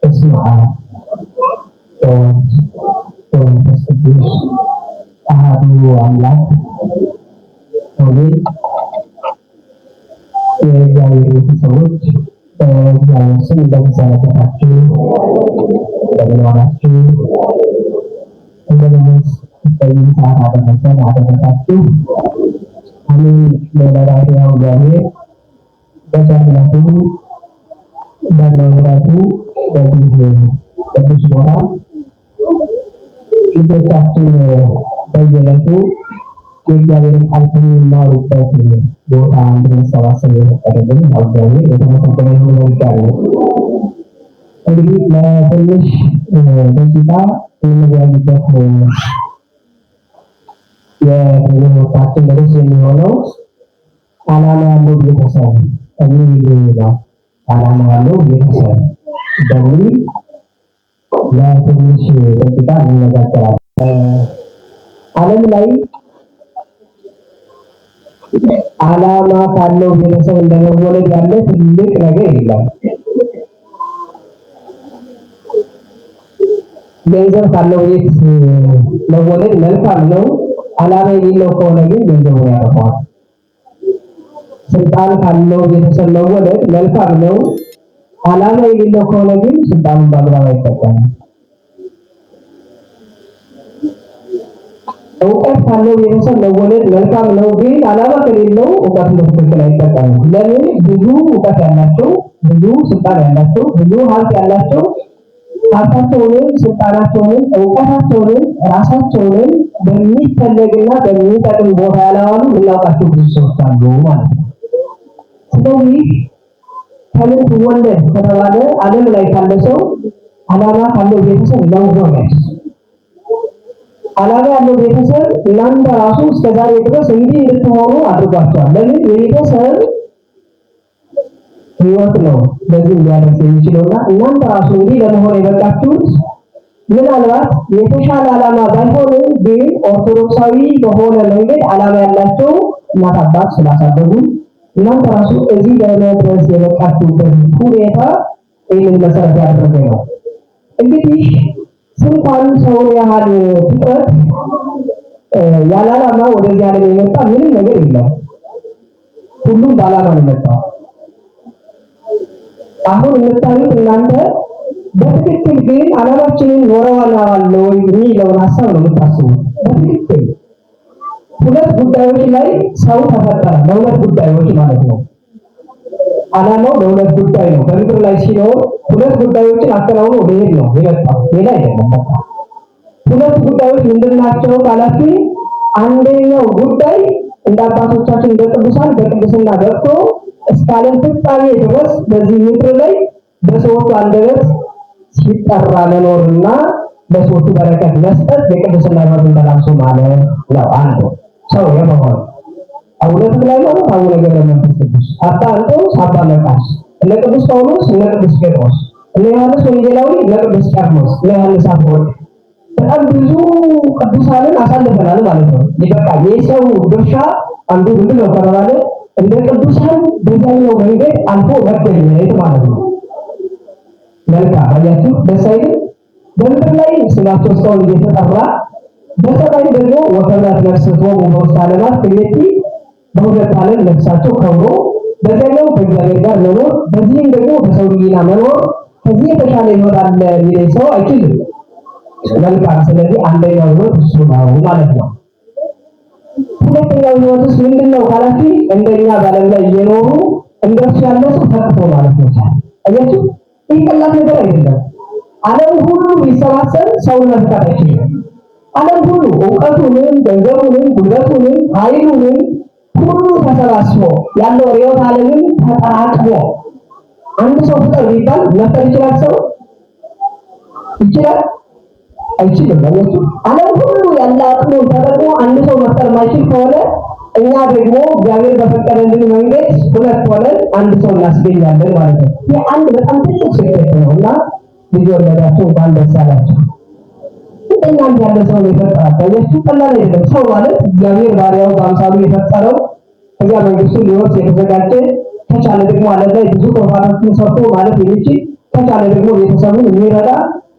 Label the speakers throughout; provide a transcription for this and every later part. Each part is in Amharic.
Speaker 1: በስመ አብ ወወልድ ወመንፈስ ቅዱስ አሐዱ አምላክ አሜን። የእግዚአብሔር ቤተሰቦች በእግዚአብሔር ስም እንደምሰነበታችሁ፣ እንደምን ዋላችሁ፣ እንደምንስ በዚህ ሰዓት አደረሳችሁ። አሜን። ለባሪያው እግዚአብሔር በቸርነቱ በምሕረቱ በዚህ ቅዱስ ቦታ ልጆቻችን በየዕለቱ የእግዚአብሔርን ቃል የሚማሩበት ቦታ እንድንሰባሰብ የፈቀደልን እግዚአብሔር የተመሰገነ ይሁን። ይጋሩ እንግዲህ ለትንሽ ደቂቃ የምንወያይበት የትምህርታችን ርዕስ የሚሆነው ዓላማ ያለው ቤተሰብ የሚል ነው። ዓላማ ያለው ቤተሰብ በሚል ለትንሽ ደቂቃ እንነጋገራለን። ዓለም ላይ ዓላማ ካለው ቤተሰብ እንደመወለድ ያለ ትልቅ ነገር የለም። ገንዘብ ካለው ቤት መወለድ መልካም ነው። ዓላማ የሌለው ከሆነ ግን ገንዘቡን ያጠፋዋል። ስልጣን ካለው ቤተሰብ መወለድ መልካም ነው። ዓላማ የሌለው ከሆነ ግን ስልጣኑን በአግባቡ አይጠቀምም። እውቀት ካለው ቤተሰብ መወለድ መልካም ነው። ግን ዓላማ ከሌለው እውቀት በትክክል አይጠቀምም። ለምን? ብዙ እውቀት ያላቸው፣ ብዙ ስልጣን ያላቸው፣ ብዙ ሀብት ያላቸው ሀብታቸውንም ስልጣናቸውንም እውቀታቸውንም ራሳቸውንም በሚፈለግና በሚጠቅም ቦታ ያላዋሉ የምናውቃቸው ብዙ ሰዎች አሉ ማለት ነው። ስለዚህ ከምን ትወለድ ከተባለ ዓለም ላይ ካለ ሰው ዓላማ ካለው ቤተሰብ መወለድ። ዓላማ ያለው ቤተሰብ እናንተ ራሱ እስከዛሬ ድረስ እንዲህ እንድትሆኑ አድርጓቸዋል። ለምን? የቤተሰብ ሕይወት ነው በዚህ ሊያደርስ የሚችለውና እናንተ ራሱ እንዲህ ለመሆን የበቃችሁት ምናልባት የተሻለ ዓላማ ባይሆንም ግን ኦርቶዶክሳዊ በሆነ መንገድ ዓላማ ያላቸው እናት አባት ስላሳደጉ እናንተ ራሱ እዚህ ለመድረስ የበቃችሁበት ሁኔታ ይህንን መሰረት ያደረገ ነው። እንግዲህ ስንኳን ሰውን ያህል ፍጥረት ያለ ዓላማ ወደዚህ ዓለም የመጣ ምንም ነገር የለም። ሁሉም በዓላማ ነው የመጣው። አሁን የምታዩት እናንተ በትክክል ግን ዓላማችንን ኖረዋል ወይ የሚለውን ሀሳብ ነው የምታስቡት። በትክክል ሁለት ጉዳዮች ላይ ሰው ተፈጠረ፣ ለሁለት ጉዳዮች ማለት ነው። ዓላማው ለሁለት ጉዳይ ነው። በምድር ላይ ሲኖር ሁለት ጉዳዮችን አከናውኖ መሄድ ነው የመጣው፣ ሌላ አይደለም። በቃ ሁለት ጉዳዮች ምንድናቸው ካላችሁ፣ አንደኛው ጉዳይ እንደ አባቶቻችን እንደ ቅዱሳን በቅድስና ገብቶ እስከ ዓለም ፍጻሜ ድረስ በዚህ ምድር ላይ በሰዎቹ አንደበት ሲጠራ መኖርና ለሰዎቹ በረከት መስጠት የቅድስና ሕይወትን ተላብሶ ማለት ነው። አንዱ ሰው የመሆን አቡነ ተክለ ሃይማኖት፣ አቡነ ገብረ መንፈስ ቅዱስ፣ አባ እንጦንስ፣ አባ መቃርስ፣ እነ ቅዱስ ጳውሎስ፣ እነ ቅዱስ ጴጥሮስ፣ እነ ዮሐንስ ወንጌላዊ፣ እነ ቅዱስ ቄርሎስ፣ እነ ዮሐንስ አፈወርቅ፣ በጣም ብዙ ቅዱሳንን አሳልፈናል ማለት ነው። በቃ የሰው ድርሻ አንዱ ምንድን ነው ከተባለ እንደ ቅዱሳን በዛኛው መንገድ አልፎ መገኘት ማለት ነው። መልካም አያችሁ፣ ደስ አይልም? በምድር ላይ ስማቸው እስካሁን እየተጠራ በሰማይ ደግሞ ወከብራት ነፍስቶሙ በውስተ ዓለማት ክሌቲ በሁለት ዓለም ነፍሳቸው ከብሮ በዛኛው ከእግዚአብሔር ጋር መኖር፣ በዚህም ደግሞ በሰው ልጅና መኖር ከዚህ የተሻለ ሕይወት አለ የሚለኝ ሰው አይችልም። መልካም። ስለዚህ አንደኛው ሕይወት እሱ ነው ማለት ነው። ሁለተኛው ሕይወትስ ምንድነው ካላችሁ፣ እንደኛ በዓለም ላይ እየኖሩ እንደሱ ያለ ሰው ተክቶ ማለት ነው። አያችሁ፣ ይህ ቀላል ነገር አይደለም። ዓለም ሁሉ ቢሰባሰብ ሰውን መፍታት አይችልም። ዓለም ሁሉ እውቀቱንም፣ ገንዘቡንም፣ ጉልበቱንም፣ ኃይሉንም ሁሉ ተሰባስቦ ያለው ርዕዮተ ዓለምን ተጠራቅሞ አንድ ሰው ፍጠር ቢባል መፍጠር ይችላል? ሰው ይችላል? አይችልም። አያችሁ፣ ዓለም ሁሉ ያለ አቅሙን ተጠቅሞ አንድ ሰው መፍጠር ማይችል ከሆነ እኛ ደግሞ እግዚአብሔር በፈቀደልን መንገድ ሁለት ሆነን አንድ ሰው እናስገኛለን ማለት ነው። ይህ አንድ በጣም ትልቅ ስኬት ነውና ልጅ ወለዳችሁ እንኳን ደስ አላችሁ። እናንተ ያለ ሰው የፈጠራችሁ አያችሁ፣ ቀላል አይደለም። ሰው ማለት እግዚአብሔር ባሪያው በአምሳሉ የፈጠረው ከዚያ መንግስቱን ሊወርስ የተዘጋጀ ከቻለ ደግሞ ዓለም ላይ ብዙ ተግባራትን ሰርቶ ማለት የሚችል ከቻለ ደግሞ ቤተሰቡን የሚረዳ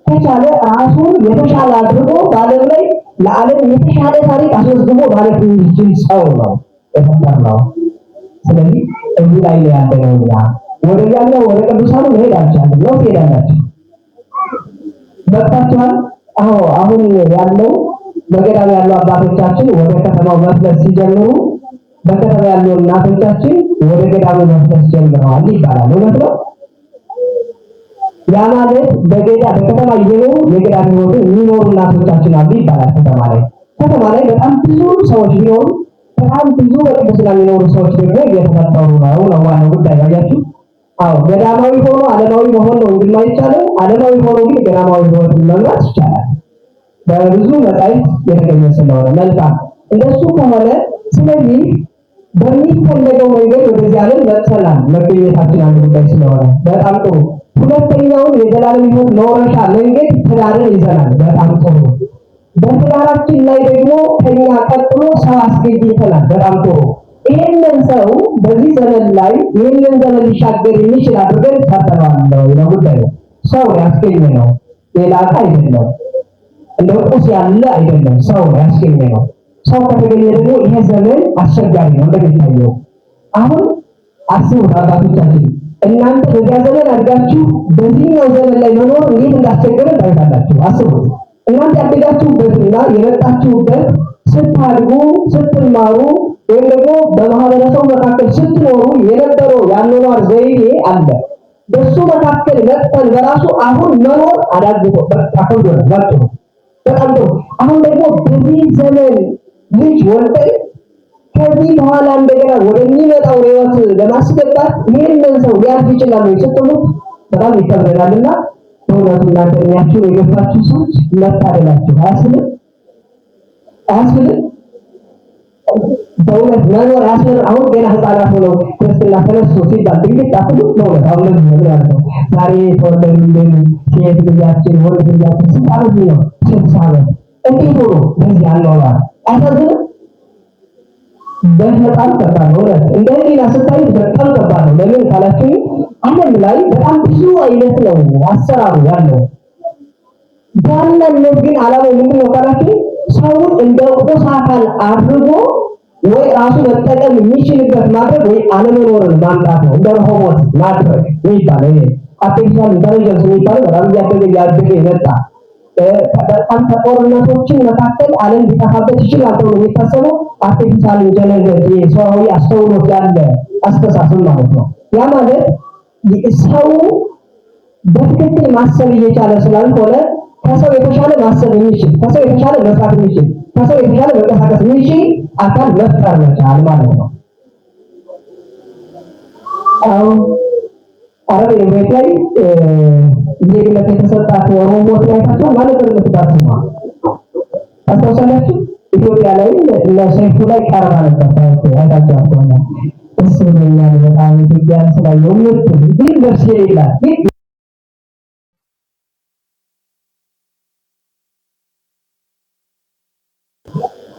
Speaker 1: ከቻለ ራሱን የተሻለ አድርጎ በዓለም ላይ ለዓለም የተሻለ ታሪክ አስመዝግቦ ማለት የሚችል ሰው ነው የተፈጠረው። ስለዚህ እዚህ ላይ ነው ያለነው። ወደዚያኛው ወደ ቅዱሳኑ መሄድ አልቻለም ነው ትሄዳላችሁ በቃችኋል። አሁን ያለው በገዳም ያሉ አባቶቻችን ወደ ከተማው መፍለስ ሲጀምሩ በከተማ ያሉ እናቶቻችን ወደ ገዳሙ መፍለስ ጀምረዋል ይባላል። እውነት ነው። ያ ማለት በከተማ እየኖሩ የገዳም ሕይወትን የሚኖሩ እናቶቻችን አሉ ይባላል። ከተማ ላይ በጣም ብዙ ሰዎች ቢኖሩ በጣም ብዙ በቅድስና የሚኖሩ ሰዎች ደግሞ እየተፈጠሩ ነው ዋናው ጉዳይ ያያችሁ። ገዳማዊ ሆኖ ዓለማዊ መሆን ነው እንደማይቻለው፣ ዓለማዊ ሆኖ ግን ገዳማዊ ሕይወትን መምራት ይቻላል። በብዙ መጻሕፍት የተገኘ ስለሆነ መልካም እንደሱ ከሆነ ስለዚህ በሚፈለገው መንገድ ወደዚህ ዓለም መጥተናል። መገኘታችን አንድ ጉዳይ ስለሆነ በጣም ጥሩ። ሁለተኛውን የዘላለም ሕይወት መውረሻ መንገድ ትዳርን ይዘናል። በጣም ጥሩ። በትዳራችን ላይ ደግሞ ከኛ ቀጥሎ ሰው አስገኝተናል። በጣም ጥሩ። ይሄንን ሰው በዚህ ዘመን ላይ ይሄንን ዘመን ሊሻገር የሚችል አድርገን ሰርተነዋል ነው ጉዳዩ። ሰው ያስገኘ ነው፣ ሌላ ዕቃ አይደለም። እንደ ቁስ ያለ አይደለም። ሰው ያስገኘ ነው። ሰው ከተገኘ ደግሞ ይሄ ዘመን አስቸጋሪ ነው እንደሚታየው። አሁን አስቡት አባቶቻችን፣ እናንተ በዚያ ዘመን አድጋችሁ በዚህኛው ዘመን ላይ መኖር እንዴት እንዳስቸገረ ታውቃላችሁ። አስቡት እናንተ ያደጋችሁበትና የመጣችሁበት ስታድጉ ስትማሩ ወይም ደግሞ በማህበረሰቡ መካከል ስትኖሩ የነበረው የአኗኗር ዘይቤ አለ። በሱ መካከል መጥተን በራሱ አሁን መኖር አዳግቶ በቃ ከብዶናል። በጣም ጥሩ። አሁን ደግሞ በዚህ ዘመን ልጅ ወልደን ከዚህ በኋላ እንደገና ወደሚመጣው ሕይወት ለማስገባት ይህንን ሰው ሊያልፍ ይችላል ወይ ስትሉት በጣም ይከብደናልና በእውነቱ እናንተ እድሜያችሁን የገፋችሁ ሰዎች መታደላችሁ አያስብልም? በእውነት መኖር ያስፈልግ። አሁን ገና ህፃናት ሆነው ክርስትና ተነሱ ሲባል ድንግጥ አትሉ። በእውነት አሁን ለዚህ ነው ያለው። ዛሬ ተወለዱልን ሴት ልጃችን ወንድ ልጃችን ስንት ዓመት ነው? 6 ዓመት። እንዴት ሆኖ በዚህ አኗኗር አያሳዝንም? በጣም ከባድ ነው። እውነት እንደዚህ ስታይ በጣም ከባድ ነው። ለምን ካላችሁ ዓለም ላይ በጣም ብዙ አይነት ነው አሰራሩ ያለው። በዋናነት ግን ዓላማው ምንድን ነው ካላችሁ ሰውን እንደ ቁስ አካል አድርጎ ወይ ራሱ መጠቀም የሚችልበት ማድረግ ወይ አለመኖርን ማምጣት ነው። እንደ ሮቦት ማድረግ የሚባለው ይሄ አርቲፊሻል ኢንተለጀንስ የሚባለው በጣም እያደገ የመጣ በጣም ከጦርነቶችን መካከል ዓለም ሊጠፋበት ይችላል ተብሎ የሚታሰበው አርቲፊሻል ኢንተለጀንስ የሰዋዊ አስተውሎት ያለ አስተሳሰብ ማለት ነው። ያ ማለት ሰው በትክክል ማሰብ እየቻለ ስላልሆነ ከሰው የተሻለ ማሰብ የሚችል ከሰው የተሻለ መስራት የሚችል ከሰው የተሻለ መንቀሳቀስ የሚችል አካል መፍጠር መቻል ማለት ነው። አረብ ኤምሬት ላይ ዜግነት የተሰጣት ሮቦት ላይ ታቸው ማለት ነው የምትባስማ አስተውሳላችሁ። ኢትዮጵያ ላይ ለሰይፉ ላይ ቀርባ ነበር ታይታችሁ አቆና እሱ ነው በጣም ኢትዮጵያን ስላየው ምርጥ ግን ደስ ይላል።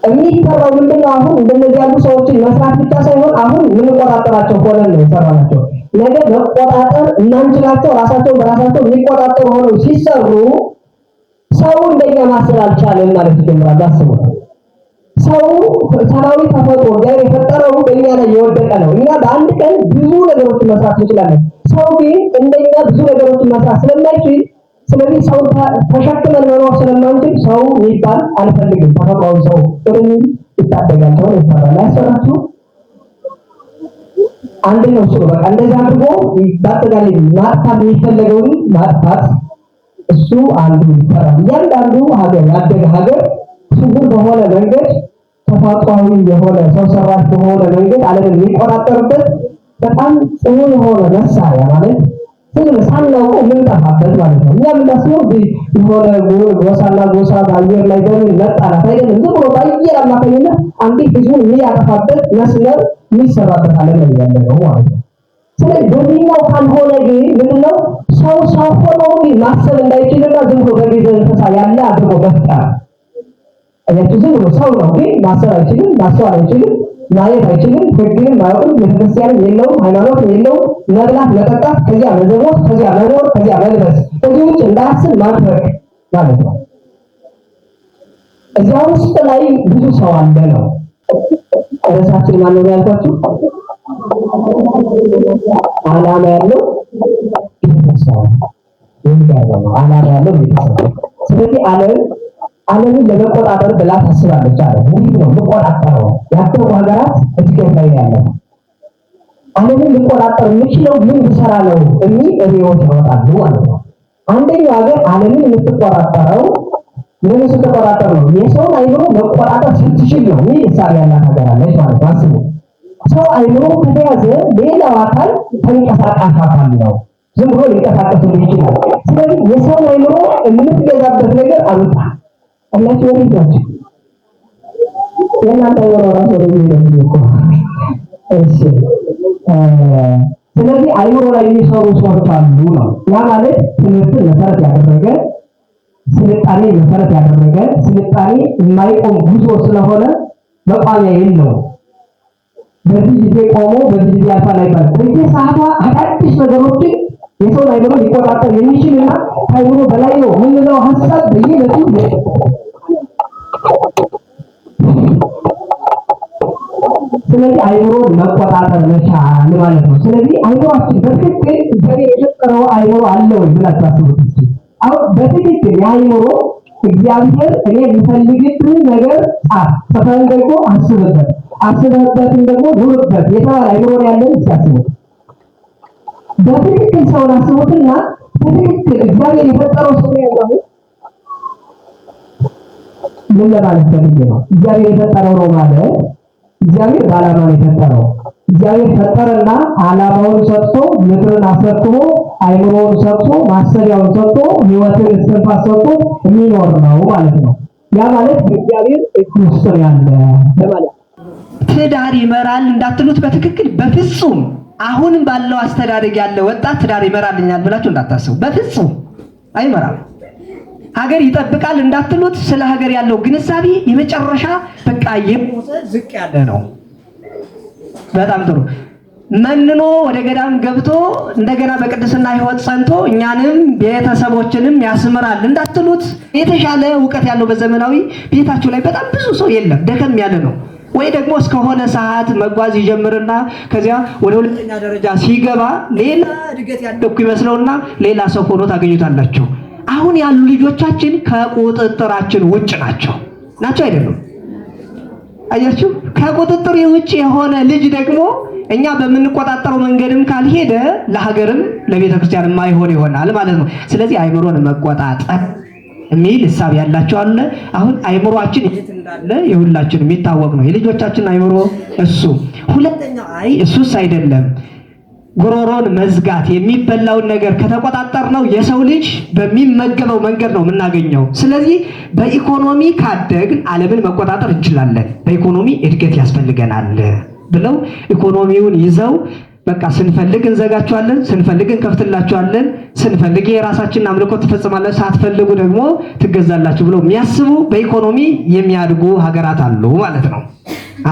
Speaker 1: የሚሰራው ምንድነው? አሁን እንደነዚህ ያሉ ሰዎችን መስራት ብቻ ሳይሆን አሁን የምንቆጣጠራቸው ሆነን ነው የሰራናቸው። ነገ መቆጣጠር እናንችላቸው ራሳቸውን በራሳቸው የሚቆጣጠሩ ሆነው ሲሰሩ ሰው እንደኛ ማሰብ አልቻለም ማለት ይጀምራል። አስቡ። ሰው ሰብአዊ ተፈጥሮ ጋር የፈጠረው በእኛ ላይ የወደቀ ነው። እኛ በአንድ ቀን ብዙ ነገሮችን መስራት እንችላለን። ሰው ግን እንደኛ ብዙ ነገሮችን መስራት ስለማይችል ስለዚህ ሰው ተሸክመን መኖር ስለማንችል ሰው የሚባል አልፈልግም። ተፈጥሯዊ ሰው ጥሩም ይታደጋል ተብሎ ይሰራል። ያሰራችሁ አንድ ነው እሱ በቃ እንደዛ አድርጎ ባጠቃላይ ማጥፋት የሚፈለገውን ማጥፋት እሱ አንዱ ይሰራል። እያንዳንዱ ሀገር ያደገ ሀገር ስውር በሆነ መንገድ ተፈጥሯዊ የሆነ ሰው ሰራሽ በሆነ መንገድ ዓለምን የሚቆጣጠርበት በጣም ጽኑ የሆነ መሳሪያ ማለት ሳናውቀው የምንጠፋበት ማለት ነው። እኛ የምናስበው የሆነ ጎሳና ጎሳ በአየር ላይ በምን መጣላት አይደለም። ዝም ብሎ በአየር አማካኝነት አንዲት ህዝቡን የሚያጠፋበት መስመር የሚሰራበት ዓለም ላይ ያለ ነው ማለት ነው። ስለዚህ በዚህኛው ካልሆነ ግን ምንድነው ሰው ሆኖ ማሰብ እንዳይችልና ዝም ብሎ በጊዜ እንስሳ ያለ አድርጎ መፍጠር። አያችሁ ዝም ብሎ ሰው ነው ግን ማሰብ አይችልም፣ ማሰብ አይችልም። ማየት አይችልም። ህግንም ማያውቅም። ቤተክርስቲያንም የለውም፣ ሃይማኖት የለውም። መብላት መጠጣት፣ ከዚያ መዘሞት፣ ከዚያ መኖር፣ ከዚያ መልበስ፣ ከዚህ ውጭ እንዳስብ ማድረግ ማለት ነው። እዚያ ውስጥ ላይ ብዙ ሰው አለ ነው። ርዕሳችን ማነው ያልኳችሁ? ዓላማ ያለው ቤተሰብ የሚያደርገው ነው። ዓላማ ያለው ቤተሰብ። ስለዚህ ዓለምን ለመቆጣጠር ብላ ታስባለች አለ። እንዴት ነው ልቆጣጠረው? ያደጉ ሀገራት እድገት ላይ ያለ ዓለምን ልቆጣጠር የምችለው ምን ብሰራ ነው የሚል ሪዮት ያወጣሉ ማለት ነው። አንደኛው ሀገር ዓለምን የምትቆጣጠረው ምን ስትቆጣጠር ነው? የሰውን አይምሮ መቆጣጠር ስትችል ነው። ይህ እሳቤ ያላት ሀገር አለች ማለት ነው። አስቡ። ሰው አይምሮ ከተያዘ ሌላው አካል ተንቀሳቃሽ አካል ነው። ዝም ብሎ ሊንቀሳቀስ ይችላል። ስለዚህ የሰው አይምሮ የምትገዛበት ነገር አሉታ አላችሁ ወዴት ናቸው? የእናንተ አይምሮ ራሱ ወደ እኮ እሺ። ስለዚህ አይምሮ ላይ የሚሰሩ ሰዎች አሉ ነው። ያ ማለት ትምህርትን መሰረት ያደረገ ስልጣኔ መሰረት ያደረገ ስልጣኔ የማይቆም ጉዞ ስለሆነ መቋሚያ የለውም። በዚህ ጊዜ ቆሞ በዚህ ጊዜ ያልፋል አይባልም። በየሰዓቷ አዳዲስ ነገሮችን የሰውን አይምሮ ሊቆጣጠር የሚችልና ከአይምሮ በላይ ነው የምንለው ሀሳብ በየዕለቱ ስለዚህ አይምሮ መቆጣጠር መቻል ማለት ነው። ስለዚህ አይምሮአችን በትክክል እግዚአብሔር የፈጠረው አይምሮ አለ ወይ ብላችሁ አስቡት እስኪ። አሁን በትክክል የአይምሮ እግዚአብሔር እኔ የምፈልግብን ነገር ጻፍ፣ ሰፈን ደግሞ አስብበት፣ አስበህበትም ደግሞ ኑርበት የተባለ አይምሮ ያለን ሲያስቡት በትክክል ሰውን አስቡትና በትክክል እግዚአብሔር የፈጠረው ሰው ያለው ምን ለማለት ፈልጌ ነው? እግዚአብሔር የፈጠረው ነው ማለት እግዚአብሔር በዓላማ ነው የፈጠረው። እግዚአብሔር ፈጠረና ዓላማውን ሰጥቶ ምድርን አስረክቦ አይምሮውን ሰጥቶ ማሰቢያውን ሰጥቶ ሕይወትን እስትንፋስ ሰጥቶ የሚኖር ነው ማለት ነው። ያ ማለት በእግዚአብሔር እጅ ውስጥ ያለ ለማለት ትዳር ይመራል እንዳትሉት በትክክል በፍጹም አሁንም ባለው አስተዳደግ ያለ ወጣት ትዳር ይመራልኛል ብላችሁ እንዳታስቡ። በፍጹም አይመራም። ሀገር ይጠብቃል እንዳትሉት ስለ ሀገር ያለው ግንዛቤ የመጨረሻ በቃ የሞተ ዝቅ ያለ ነው። በጣም ጥሩ መንኖ ወደ ገዳም ገብቶ እንደገና በቅድስና ሕይወት ጸንቶ እኛንም ቤተሰቦችንም ያስምራል እንዳትሉት የተሻለ ዕውቀት ያለው በዘመናዊ ቤታችሁ ላይ በጣም ብዙ ሰው የለም፣ ደከም ያለ ነው። ወይ ደግሞ እስከሆነ ሰዓት መጓዝ ይጀምርና ከዚያ ወደ ሁለተኛ ደረጃ ሲገባ ሌላ እድገት ያደኩ ይመስለውና ሌላ ሰው ሆኖ ታገኙታላችሁ። አሁን ያሉ ልጆቻችን ከቁጥጥራችን ውጭ ናቸው አይደሉም? አያችሁ፣ ከቁጥጥር ውጭ የሆነ ልጅ ደግሞ እኛ በምንቆጣጠረው መንገድም ካልሄደ ለሀገርም ለቤተክርስቲያን የማይሆን ይሆናል ማለት ነው። ስለዚህ አይምሮን መቆጣጠር የሚል ሐሳብ ያላችሁ አለ። አሁን አይምሮአችን የት እንዳለ የሁላችን የሚታወቅ ነው። የልጆቻችን አይምሮ እሱ ሁለተኛው እሱስ አይደለም። ጉሮሮን መዝጋት የሚበላውን ነገር ከተቆጣጠር ነው የሰው ልጅ በሚመገበው መንገድ ነው የምናገኘው። ስለዚህ በኢኮኖሚ ካደግን ዓለምን መቆጣጠር እንችላለን። በኢኮኖሚ እድገት ያስፈልገናል ብለው ኢኮኖሚውን ይዘው በቃ ስንፈልግ እንዘጋቸዋለን፣ ስንፈልግ እንከፍትላቸዋለን፣ ስንፈልግ የራሳችንን አምልኮ ትፈጽማላችሁ፣ ሳትፈልጉ ደግሞ ትገዛላችሁ ብለው የሚያስቡ በኢኮኖሚ የሚያድጉ ሀገራት አሉ ማለት ነው።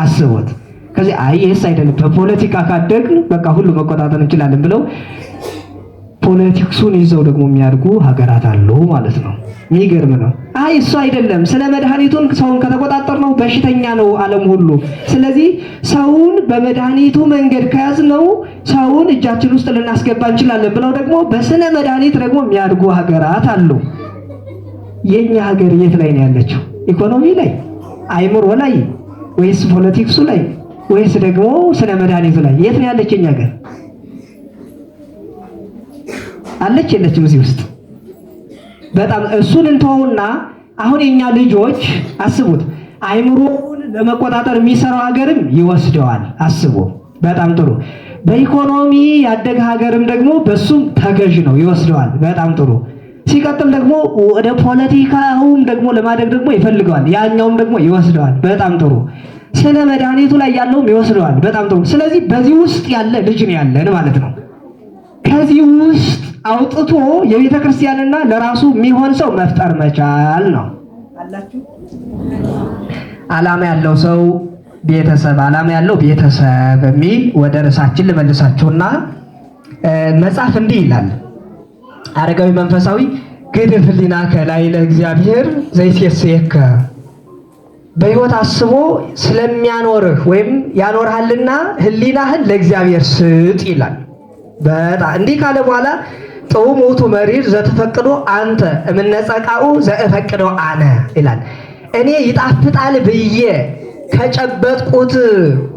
Speaker 1: አስቡት። ከዚህ ይህስ አይደለም በፖለቲካ ካደግን በቃ ሁሉ መቆጣጠር እንችላለን ብለው ፖለቲክሱን ይዘው ደግሞ የሚያድጉ ሀገራት አሉ ማለት ነው። የሚገርም ነው። እሱ አይደለም ስለ መድኃኒቱን ሰውን ከተቆጣጠር ነው በሽተኛ ነው ዓለም ሁሉ። ስለዚህ ሰውን በመድኃኒቱ መንገድ ከያዝነው ሰውን እጃችን ውስጥ ልናስገባ እንችላለን ብለው ደግሞ በስነ መድኃኒት ደግሞ የሚያድጉ ሀገራት አሉ። የኛ ሀገር የት ላይ ነው ያለችው? ኢኮኖሚ ላይ፣ አይምሮ ላይ፣ ወይስ ፖለቲክሱ ላይ፣ ወይስ ደግሞ ስነ መድኃኒቱ ላይ? የት ነው ያለች የኛ ሀገር? አለች የለችም? እዚህ ውስጥ በጣም እሱን እንተውና አሁን የኛ ልጆች አስቡት፣ አይምሮውን ለመቆጣጠር የሚሰራው ሀገርም ይወስደዋል። አስቡ። በጣም ጥሩ። በኢኮኖሚ ያደገ ሀገርም ደግሞ በሱም ተገዥ ነው፣ ይወስደዋል። በጣም ጥሩ። ሲቀጥል ደግሞ ወደ ፖለቲካውም ደግሞ ለማደግ ደግሞ ይፈልገዋል፣ ያኛውም ደግሞ ይወስደዋል። በጣም ጥሩ። ስለ መድኃኒቱ ላይ ያለውም ይወስደዋል። በጣም ጥሩ። ስለዚህ በዚህ ውስጥ ያለ ልጅ ነው ያለን ማለት ነው። ከዚህ ውስጥ አውጥቶ የቤተ ክርስቲያንና ለራሱ የሚሆን ሰው መፍጠር መቻል ነው። አላችሁ ዓላማ ያለው ሰው ቤተሰብ ዓላማ ያለው ቤተሰብ በሚል ወደ ርዕሳችን ልመልሳችሁና መጽሐፍ እንዲህ ይላል። አረጋዊ መንፈሳዊ ግድፍ ህሊናከ ላዕለ እግዚአብሔር ዘይሴሰየከ በሕይወት አስቦ ስለሚያኖርህ ወይም ያኖርሃልና ህሊናህን ለእግዚአብሔር ስጥ ይላል። በጣም እንዲህ ካለ በኋላ ጥዑም ውእቱ መሪር ዘተፈቅዶ አንተ እምነጸቃኡ ዘእፈቅዶ አነ ይላል። እኔ ይጣፍጣል ብዬ ከጨበጥኩት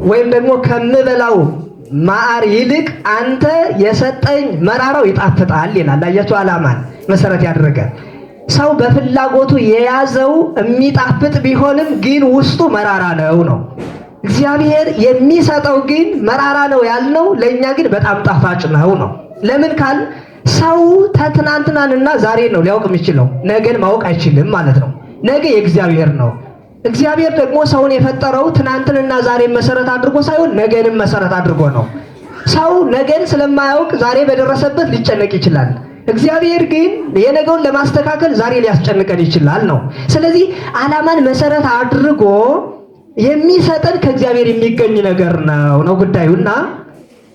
Speaker 1: ወይም ደግሞ ከምበላው ማር ይልቅ አንተ የሰጠኝ መራራው ይጣፍጣል ይላል። አያችሁ፣ ዓላማን መሰረት ያደረገ ሰው በፍላጎቱ የያዘው የሚጣፍጥ ቢሆንም ግን ውስጡ መራራ ነው። እግዚአብሔር የሚሰጠው ግን መራራ ነው ያልነው ለእኛ ግን በጣም ጣፋጭ ነው። ለምን ካል ሰው ትናንትናንና ዛሬ ነው ሊያውቅ የሚችለው፣ ነገን ማወቅ አይችልም ማለት ነው። ነገ የእግዚአብሔር ነው። እግዚአብሔር ደግሞ ሰውን የፈጠረው ትናንትንና ዛሬን መሰረት አድርጎ ሳይሆን ነገንም መሰረት አድርጎ ነው። ሰው ነገን ስለማያውቅ ዛሬ በደረሰበት ሊጨነቅ ይችላል። እግዚአብሔር ግን የነገውን ለማስተካከል ዛሬ ሊያስጨንቀን ይችላል ነው። ስለዚህ ዓላማን መሰረት አድርጎ የሚሰጠን ከእግዚአብሔር የሚገኝ ነገር ነው ጉዳዩና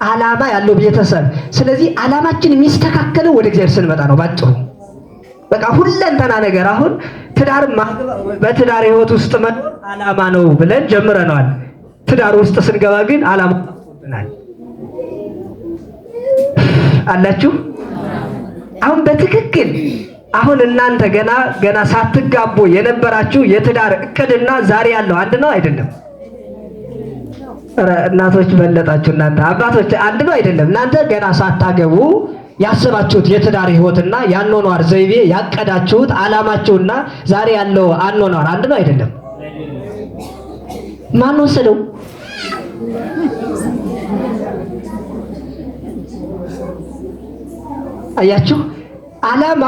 Speaker 1: ዓላማ ያለው ቤተሰብ። ስለዚህ ዓላማችን የሚስተካከለው ወደ እግዚአብሔር ስንመጣ ነው ባጭሩ። በቃ ሁለንተና ነገር አሁን ትዳር በትዳር ህይወት ውስጥ መኖር ዓላማ ነው ብለን ጀምረናል። ትዳር ውስጥ ስንገባ ግን ዓላማ ተቆጥናል አላችሁ። አሁን በትክክል አሁን እናንተ ገና ሳትጋቡ የነበራችሁ የትዳር እቅድና ዛሬ ያለው አንድ ነው አይደለም? እናቶች በለጣችሁ፣ እናንተ አባቶች አንድ ነው አይደለም? እናንተ ገና ሳታገቡ ያሰባችሁት የትዳር ህይወትና ያኗኗር ዘይቤ ያቀዳችሁት ዓላማችሁና ዛሬ ያለው አኗኗር አንድ ነው አይደለም? ማን ወሰደው? አያችሁ፣ ዓላማ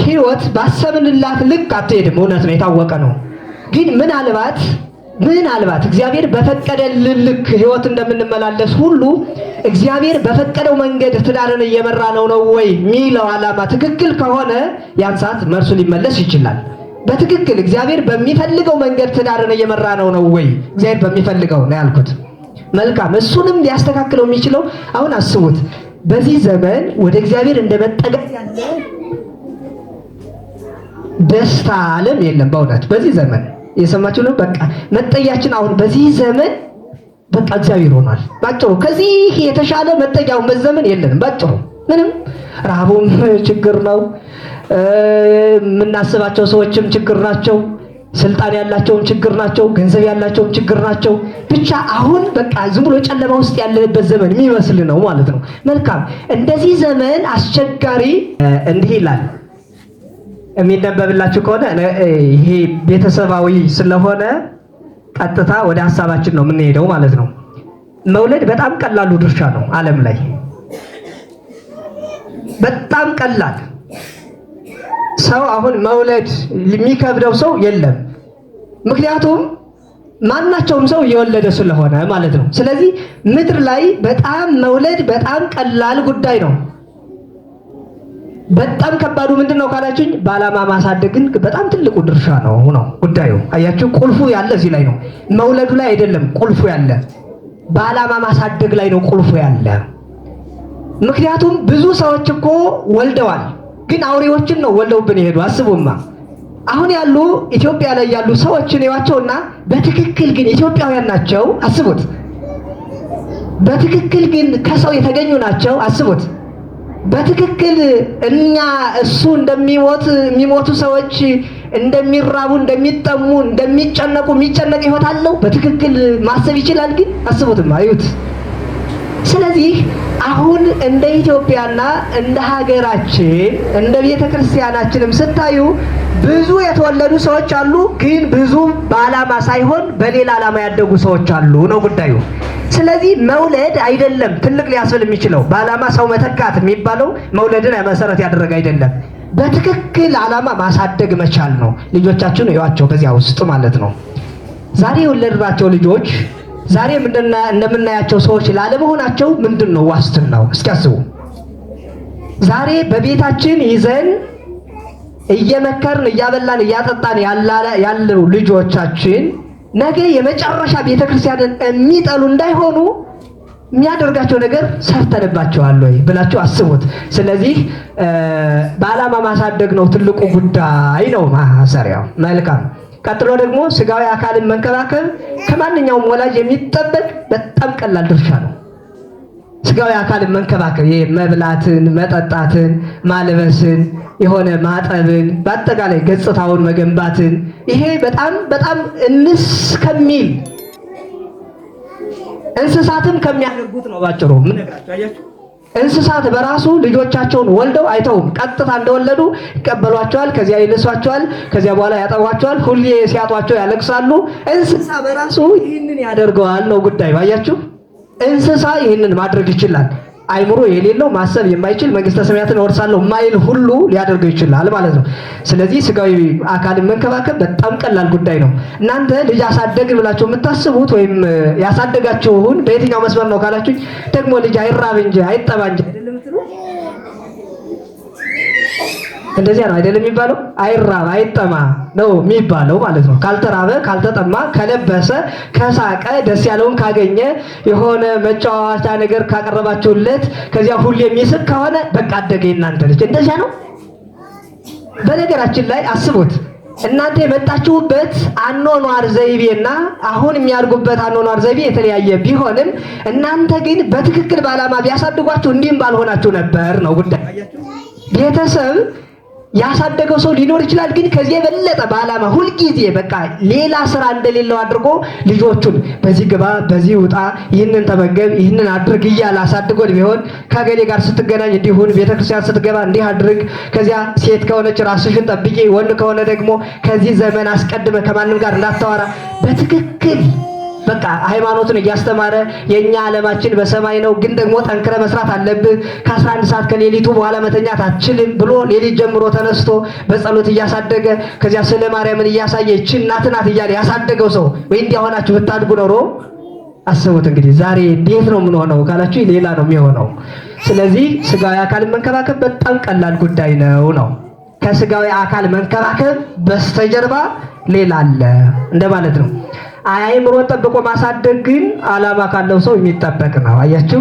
Speaker 1: ህይወት ባሰብንላት ልክ አትሄድም። እውነት ነው፣ የታወቀ ነው። ግን ምናልባት እግዚአብሔር በፈቀደልን ልክ ህይወት እንደምንመላለስ ሁሉ እግዚአብሔር በፈቀደው መንገድ ትዳርን እየመራ ነው ወይ ሚለው ዓላማ ትክክል ከሆነ ያን ሰዓት መልሱ ሊመለስ ይችላል። በትክክል እግዚአብሔር በሚፈልገው መንገድ ትዳርን እየመራ ነው ወይ? እግዚአብሔር በሚፈልገው ነው ያልኩት። መልካም። እሱንም ሊያስተካክለው የሚችለው አሁን አስቡት፣ በዚህ ዘመን ወደ እግዚአብሔር እንደመጠጋት ያለ ደስታ ዓለም የለም። በእውነት በዚህ ዘመን የሰማችሁ ነው። በቃ መጠጊያችን አሁን በዚህ ዘመን በቃ እግዚአብሔር ሆኗል። ባጭሩ ከዚህ የተሻለ መጠጊያው መዘመን የለንም። ባጭሩ ምንም ረሃቡም ችግር ነው፣ የምናስባቸው ሰዎችም ችግር ናቸው፣ ስልጣን ያላቸውም ችግር ናቸው፣ ገንዘብ ያላቸውም ችግር ናቸው። ብቻ አሁን በቃ ዝም ብሎ ጨለማ ውስጥ ያለንበት ዘመን የሚመስል ነው ማለት ነው። መልካም። እንደዚህ ዘመን አስቸጋሪ እንዲህ ይላል የሚነበብላችሁ ከሆነ ይሄ ቤተሰባዊ ስለሆነ ቀጥታ ወደ ሐሳባችን ነው የምንሄደው ማለት ነው። መውለድ በጣም ቀላሉ ድርሻ ነው ዓለም ላይ በጣም ቀላል። ሰው አሁን መውለድ የሚከብደው ሰው የለም። ምክንያቱም ማናቸውም ሰው እየወለደ ስለሆነ ማለት ነው። ስለዚህ ምድር ላይ በጣም መውለድ በጣም ቀላል ጉዳይ ነው። በጣም ከባዱ ምንድነው ካላችሁኝ፣ በዓላማ ማሳደግን በጣም ትልቁ ድርሻ ነው ጉዳዩ። አያችሁ፣ ቁልፉ ያለ እዚህ ላይ ነው። መውለዱ ላይ አይደለም ቁልፉ ያለ፣ በዓላማ ማሳደግ ላይ ነው ቁልፉ ያለ። ምክንያቱም ብዙ ሰዎች እኮ ወልደዋል፣ ግን አውሬዎችን ነው ወልደውብን ይሄዱ። አስቡማ አሁን ያሉ ኢትዮጵያ ላይ ያሉ ሰዎችን ይዋቸውና በትክክል ግን ኢትዮጵያውያን ናቸው። አስቡት። በትክክል ግን ከሰው የተገኙ ናቸው። አስቡት። በትክክል እኛ እሱ የሚሞቱ ሰዎች እንደሚራቡ፣ እንደሚጠሙ፣ እንደሚጨነቁ የሚጨነቅ ህይወት አለው። በትክክል ማሰብ ይችላል። ግን አስቡትማ፣ አዩት። ስለዚህ አሁን እንደ ኢትዮጵያና እንደ ሀገራችን እንደ ቤተ ክርስቲያናችንም ስታዩ ብዙ የተወለዱ ሰዎች አሉ፣ ግን ብዙ በዓላማ ሳይሆን በሌላ ዓላማ ያደጉ ሰዎች አሉ ነው ጉዳዩ። ስለዚህ መውለድ አይደለም ትልቅ ሊያስብል የሚችለው፣ በዓላማ ሰው መተካት የሚባለው መውለድን መሰረት ያደረገ አይደለም። በትክክል ዓላማ ማሳደግ መቻል ነው። ልጆቻችሁን እዩዋቸው በዚያ ውስጥ ማለት ነው። ዛሬ የወለድናቸው ልጆች ዛሬ እንደምናያቸው ሰዎች ላለመሆናቸው ምንድን ነው ዋስትናው? እስኪ አስቡ። ዛሬ በቤታችን ይዘን እየመከርን እያበላን እያጠጣን ያለው ልጆቻችን ነገ የመጨረሻ ቤተክርስቲያንን የሚጠሉ እንዳይሆኑ የሚያደርጋቸው ነገር ሰርተንባቸዋል ወይ ብላችሁ አስቡት። ስለዚህ በዓላማ ማሳደግ ነው ትልቁ ጉዳይ ነው ማሰሪያው። መልካም። ቀጥሎ ደግሞ ስጋዊ አካልን መንከባከብ ከማንኛውም ወላጅ የሚጠበቅ በጣም ቀላል ድርሻ ነው። ስጋዊ አካልን መንከባከብ ይሄ መብላትን፣ መጠጣትን፣ ማልበስን፣ የሆነ ማጠብን፣ በአጠቃላይ ገጽታውን መገንባትን ይሄ በጣም እንስ ከሚል እንስሳትም ከሚያደርጉት ነው ባጭሩ። ምን ነግራችሁ አያችሁ? እንስሳት በራሱ ልጆቻቸውን ወልደው አይተውም። ቀጥታ እንደወለዱ ይቀበሏቸዋል፣ ከዚያ ይልሷቸዋል፣ ከዚያ በኋላ ያጠቧቸዋል። ሁሌ ሲያጧቸው ያለቅሳሉ። እንስሳ በራሱ ይህንን ያደርገዋል ነው ጉዳዩ። አያችሁ? እንስሳ ይህንን ማድረግ ይችላል። አይምሮ የሌለው ማሰብ የማይችል መንግስተ ሰማያትን እወርሳለሁ ማይል ሁሉ ሊያደርገው ይችላል ማለት ነው። ስለዚህ ስጋዊ አካልን መንከባከብ በጣም ቀላል ጉዳይ ነው። እናንተ ልጅ አሳደግን ብላችሁ የምታስቡት ወይም ያሳደጋችሁን በየትኛው መስመር ነው ካላችሁ ደግሞ ልጅ አይራብ እንጂ አይጠባ እንጂ አይደለም ትሉ እንደዚያ ነው አይደለም የሚባለው? አይራብ አይጠማ ነው የሚባለው ማለት ነው። ካልተራበ ካልተጠማ ከለበሰ ከሳቀ ደስ ያለውን ካገኘ የሆነ መጫወቻ ነገር ካቀረባችሁለት ከዚያ ሁሉ የሚስቅ ከሆነ በቃ አደገ እናንተ ልጅ። እንደዚያ ነው። በነገራችን ላይ አስቡት። እናንተ የመጣችሁበት አኗኗር ዘይቤና አሁን የሚያድጉበት አኗኗር ዘይቤ የተለያየ ቢሆንም እናንተ ግን በትክክል በዓላማ ቢያሳድጓችሁ እንዲህም ባልሆናችሁ ነበር ነው ጉዳይ። ቤተሰብ ያሳደገው ሰው ሊኖር ይችላል፣ ግን ከዚህ የበለጠ በዓላማ ሁልጊዜ በቃ ሌላ ስራ እንደሌለው አድርጎ ልጆቹን በዚህ ግባ፣ በዚህ ውጣ፣ ይህንን ተመገብ፣ ይህንን አድርግ እያለ አሳድጎን ቢሆን ከገሌ ጋር ስትገናኝ እንዲሁን፣ ቤተክርስቲያን ስትገባ እንዲህ አድርግ፣ ከዚያ ሴት ከሆነች ራስሽን ጠብቂ፣ ወንድ ከሆነ ደግሞ ከዚህ ዘመን አስቀድመ ከማንም ጋር እንዳታወራ በትክክል በቃ ሃይማኖትን እያስተማረ የኛ ዓለማችን በሰማይ ነው፣ ግን ደግሞ ጠንክረ መስራት አለብህ፣ ከ11 ሰዓት ከሌሊቱ በኋላ መተኛት አትችልም ብሎ ሌሊት ጀምሮ ተነስቶ በጸሎት እያሳደገ ከዚያ ስለ ማርያምን እያሳየ እቺ እናት ናት እያለ ያሳደገው ሰው ወይ እንዲያሆናችሁ ብታድጉ ኖሮ አስቡት እንግዲህ ዛሬ እንዴት ነው ምን ሆነው ካላችሁ ሌላ ነው የሚሆነው። ስለዚህ ስጋዊ አካልን መንከባከብ በጣም ቀላል ጉዳይ ነው። ከስጋዊ አካል መንከባከብ በስተጀርባ ሌላ አለ እንደማለት ነው። አይምሮን ጠብቆ ማሳደግ ግን ዓላማ ካለው ሰው የሚጠበቅ ነው። አያችሁ?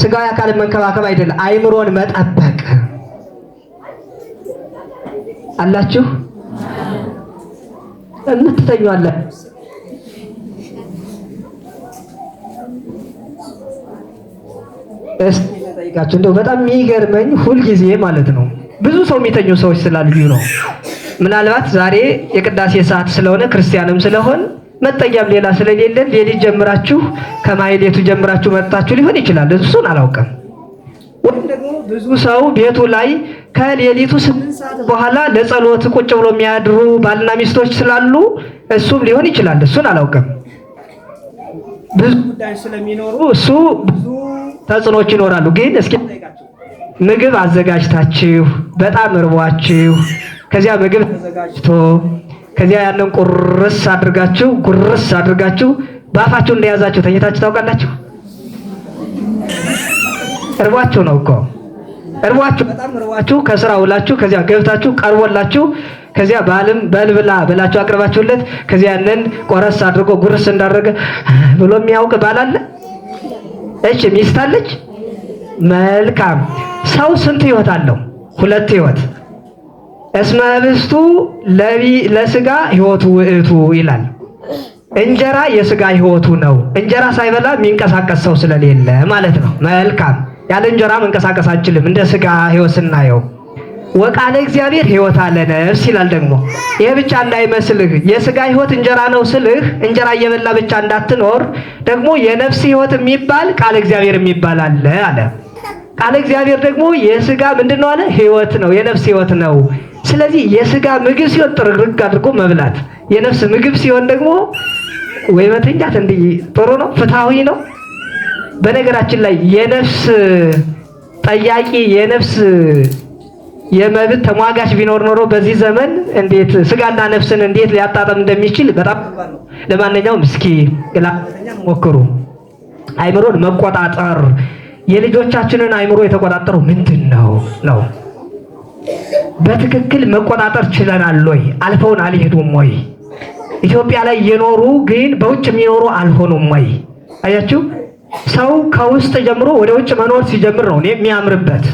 Speaker 1: ስጋዊ አካልን መንከባከብ አይደለም፣ አይምሮን መጠበቅ አላችሁ። የምትተኙ አለ እስኪ ጠይቃችሁ። እንደው በጣም የሚገርመኝ ሁልጊዜ ማለት ነው ብዙ ሰው የሚተኙ ሰዎች ስላሉ ነው። ምናልባት ዛሬ የቅዳሴ ሰዓት ስለሆነ ክርስቲያንም ስለሆን መጠጊያም ሌላ ስለሌለን ሌሊት ጀምራችሁ ከማይሌቱ ጀምራችሁ መጣችሁ ሊሆን ይችላል። እሱን አላውቅም። ወይም ደግሞ ብዙ ሰው ቤቱ ላይ ከሌሊቱ 8 ሰዓት በኋላ ለጸሎት ቁጭ ብሎ የሚያድሩ ባልና ሚስቶች ስላሉ እሱም ሊሆን ይችላል። እሱን አላውቅም። ብዙ ጉዳይ ስለሚኖሩ እሱ ብዙ ተጽዕኖች ይኖራሉ። ግን እስኪ ምግብ አዘጋጅታችሁ በጣም እርቧችሁ ከዚያ ምግብ ተዘጋጅቶ ከዚያ ያንን ቁርስ አድርጋችሁ ባፋችሁ እንደያዛችሁ ተኝታችሁ ታውቃላችሁ? እርቧችሁ ነው እኮ እርቧችሁ፣ በጣም እርቧችሁ ከስራ ውላችሁ ከዚያ ገብታችሁ ቀርቦላችሁ ከዚያ በልብላ ብላችሁ አቅርባችሁለት ከዚያ ያንን ቆረስ አድርጎ ጉርስ እንዳደረገ ብሎ የሚያውቅ ባል አለ? እሺ ሚስት አለች? መልካም። ሰው ስንት ህይወት አለው? 2 ህይወት። እስመ ህብስቱ ለስጋ ህይወቱ ውእቱ ይላል። እንጀራ የስጋ ህይወቱ ነው። እንጀራ ሳይበላ የሚንቀሳቀስ ሰው ስለሌለ ማለት ነው። መልካም። ያለ እንጀራ መንቀሳቀስ አንችልም እንደ ስጋ ህይወት ስናየው። ወቃለ እግዚአብሔር ህይወት አለ ነፍስ ይላል ደግሞ። ይሄ ብቻ እንዳይመስልህ የስጋ ህይወት እንጀራ ነው ስልህ እንጀራ እየበላ ብቻ እንዳትኖር፣ ደግሞ የነፍስ ህይወት የሚባል ቃለ እግዚአብሔር የሚባል አለ። ቃለ እግዚአብሔር ደግሞ የስጋ ምንድነው አለ? ህይወት ነው፣ የነፍስ ህይወት ነው። ስለዚህ የስጋ ምግብ ሲሆን ጥርግርግ አድርጎ መብላት፣ የነፍስ ምግብ ሲሆን ደግሞ ወይ መተኛት እንዲህ ጥሩ ነው፣ ፍትሃዊ ነው። በነገራችን ላይ የነፍስ ጠያቂ የነፍስ የመብት ተሟጋች ቢኖር ኖሮ በዚህ ዘመን እንዴት ስጋና ነፍስን እንዴት ሊያጣጣም እንደሚችል በጣም ነው። ለማንኛውም እስኪ ግላተኛ ሞክሩ። አይምሮን መቆጣጠር የልጆቻችንን አይምሮ የተቆጣጠረው ምንድነው ነው? በትክክል መቆጣጠር ችለናል ወይ? አልፈውን አልሄዱም ወይ? ኢትዮጵያ ላይ የኖሩ ግን በውጭ የሚኖሩ አልሆኑም ወይ? አያችሁ፣ ሰው ከውስጥ ጀምሮ ወደ ውጭ መኖር ሲጀምር ነው የሚያምርበት።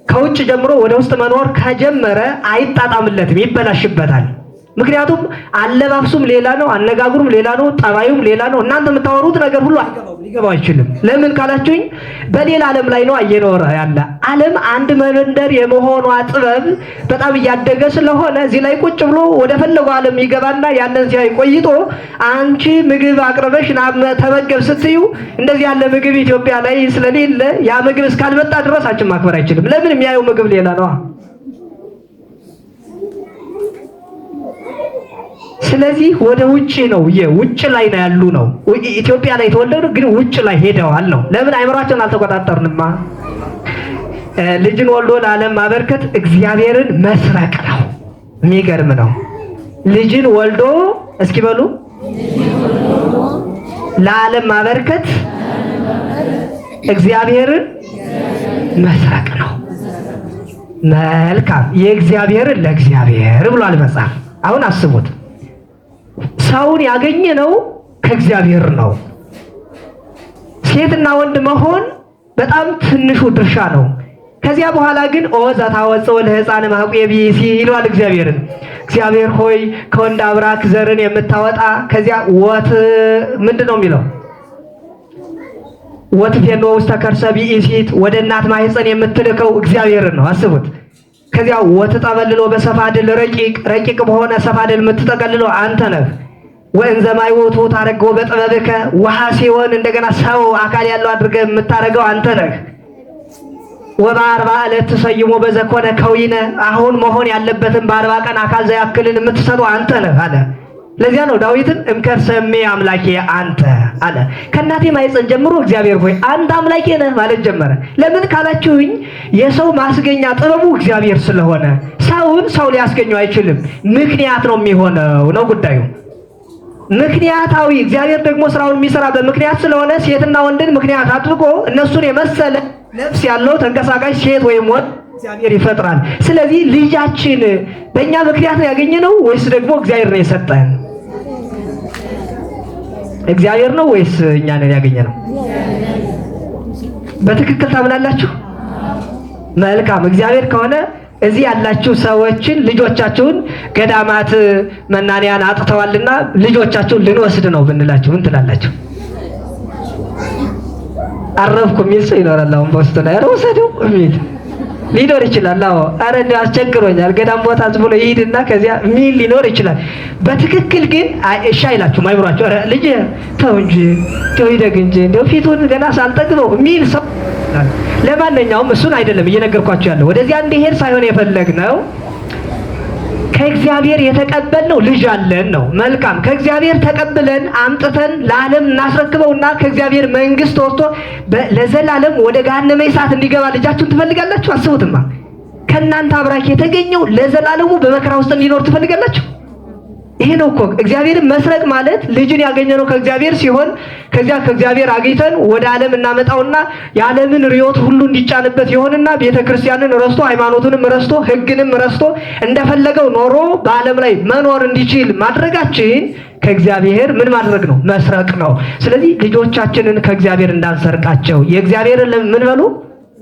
Speaker 1: ከውጭ ጀምሮ ወደ ውስጥ መኖር ከጀመረ አይጣጣምለትም፣ ይበላሽበታል። ምክንያቱም አለባብሱም ሌላ ነው፣ አነጋግሩም ሌላ ነው፣ ጠባዩም ሌላ ነው። እናንተ የምታወሩት ነገር ሁሉ ሊገባው አይችልም። ለምን ካላችሁኝ በሌላ ዓለም ላይ ነው እየኖረ ያለ። ዓለም አንድ መንደር የመሆኗ ጥበብ በጣም እያደገ ስለሆነ እዚህ ላይ ቁጭ ብሎ ወደ ፈለገው ዓለም ይገባና ያንን ሲያይ ቆይቶ አንቺ ምግብ አቅርበሽ ተመገብ ስትዩ እንደዚህ ያለ ምግብ ኢትዮጵያ ላይ ስለሌለ ያ ምግብ እስካልመጣ ድረስ አንቺን ማክበር አይችልም። ለምን? የሚያየው ምግብ ሌላ ነው። ስለዚህ ወደ ውጪ ነው ውጭ ላይ ነው ያሉ ነው። ኢትዮጵያ ላይ ተወለዱ ግን ውጭ ላይ ሄደዋል ነው። ለምን? አይምሯቸውን አልተቆጣጠርንማ። ልጅን ወልዶ ለዓለም ማበርከት እግዚአብሔርን መስረቅ ነው። የሚገርም ነው። ልጅን ወልዶ እስኪ በሉ ለዓለም ማበርከት እግዚአብሔርን መስረቅ ነው። መልካም። የእግዚአብሔርን ለእግዚአብሔር ብሏል መጽሐፍ። አሁን አስቡት፣ ሰውን ያገኘነው ከእግዚአብሔር ነው። ሴትና ወንድ መሆን በጣም ትንሹ ድርሻ ነው። ከዚያ በኋላ ግን ኦዛ ታወፀው ለሕፃን ማቁየ ቢሲ ይለዋል እግዚአብሔርን። እግዚአብሔር ሆይ ከወንድ አብራክ ዘርን የምታወጣ ከዚያ ወት ምንድነው የሚለው? ወት ፌኖ ውስጥ ተከርሰ ቢኢሲት ወደ እናት ማህፀን የምትልከው እግዚአብሔርን ነው። አስቡት። ከዚያ ወትጠበልሎ በሰፋድል ረቂቅ በሆነ ሰፋድል የምትጠቀልለው አንተ ነህ። ወእንዘ ማይወቱ ታረገው በጥበብከ ውሃ ሲሆን እንደገና ሰው አካል ያለው አድርገህ የምታረገው አንተ ነህ። ወበአርባ ዕለት ተሰይሞ በዘኮነ ከዊነ አሁን መሆን ያለበትን በ40 ቀን አካል ዘያክልን የምትሰጠው አንተ ነህ አለ። ለዚያ ነው ዳዊትን እምከርሰሜ አምላኬ አንተ አለ። ከእናቴ ማኅፀን ጀምሮ እግዚአብሔር ሆይ አንተ አምላኬ ነህ ማለት ጀመረ። ለምን ካላችሁኝ የሰው ማስገኛ ጥበቡ እግዚአብሔር ስለሆነ ሰውን ሰው ሊያስገኘው አይችልም። ምክንያት ነው የሚሆነው ነው ጉዳዩ። ምክንያታዊ እግዚአብሔር ደግሞ ስራውን የሚሰራ በምክንያት ስለሆነ ሴትና ወንድን ምክንያት አድርጎ እነሱን የመሰለ ነፍስ ያለው ተንቀሳቃሽ ሴት ወይም ወንድ እግዚአብሔር ይፈጥራል። ስለዚህ ልጃችን በእኛ ምክንያት ነው ያገኘነው ወይስ ደግሞ እግዚአብሔር ነው የሰጠን? እግዚአብሔር ነው ወይስ እኛ ነን ያገኘነው? በትክክል ታምናላችሁ? መልካም። እግዚአብሔር ከሆነ እዚህ ያላችሁ ሰዎችን ልጆቻችሁን ገዳማት መናንያን አጥተዋልና ልጆቻችሁን ልንወስድ ነው ብንላችሁ ምን ትላላችሁ? አረፍኩ የሚል ሰው ይኖራል። አሁን በውስጡ ላይ ወሰደው የሚል ሊኖር ይችላል። አዎ አረ እንደው አስቸግሮኛል ገዳም ቦታ ዝም ብሎ ይሄድና ከዚያ ሚል ሊኖር ይችላል። በትክክል ግን እሺ አይላችሁ ማይብራችሁ። አረ ልጅ ተው እንጂ ተው ይደግ እንጂ እንደው ፊቱን ገና ሳልጠግበው ሚል ሰው። ለማንኛውም እሱን አይደለም እየነገርኳችሁ ያለው። ወደዚያ እንዲሄድ ሳይሆን የፈለግነው ከእግዚአብሔር የተቀበልነው ልጅ አለን ነው። መልካም። ከእግዚአብሔር ተቀብለን አምጥተን ለዓለም እናስረክበውና ከእግዚአብሔር መንግስት ወጥቶ ለዘላለም ወደ ገሃነመ እሳት እንዲገባ ልጃችሁን ትፈልጋላችሁ? አስቡትማ። ከእናንተ አብራክ የተገኘው ለዘላለሙ በመከራ ውስጥ እንዲኖር ትፈልጋላችሁ? ይሄ ነው እኮ እግዚአብሔርን መስረቅ ማለት። ልጅን ያገኘነው ከእግዚአብሔር ሲሆን ከዚያ ከእግዚአብሔር አግኝተን ወደ ዓለም እናመጣውና የዓለምን ርዮት ሁሉ እንዲጫንበት ይሆንና ቤተክርስቲያንን ረስቶ ሃይማኖቱንም ረስቶ ሕግንም ረስቶ እንደፈለገው ኖሮ በዓለም ላይ መኖር እንዲችል ማድረጋችን ከእግዚአብሔር ምን ማድረግ ነው? መስረቅ ነው። ስለዚህ ልጆቻችንን ከእግዚአብሔር እንዳንሰርቃቸው የእግዚአብሔርን ምን በሉ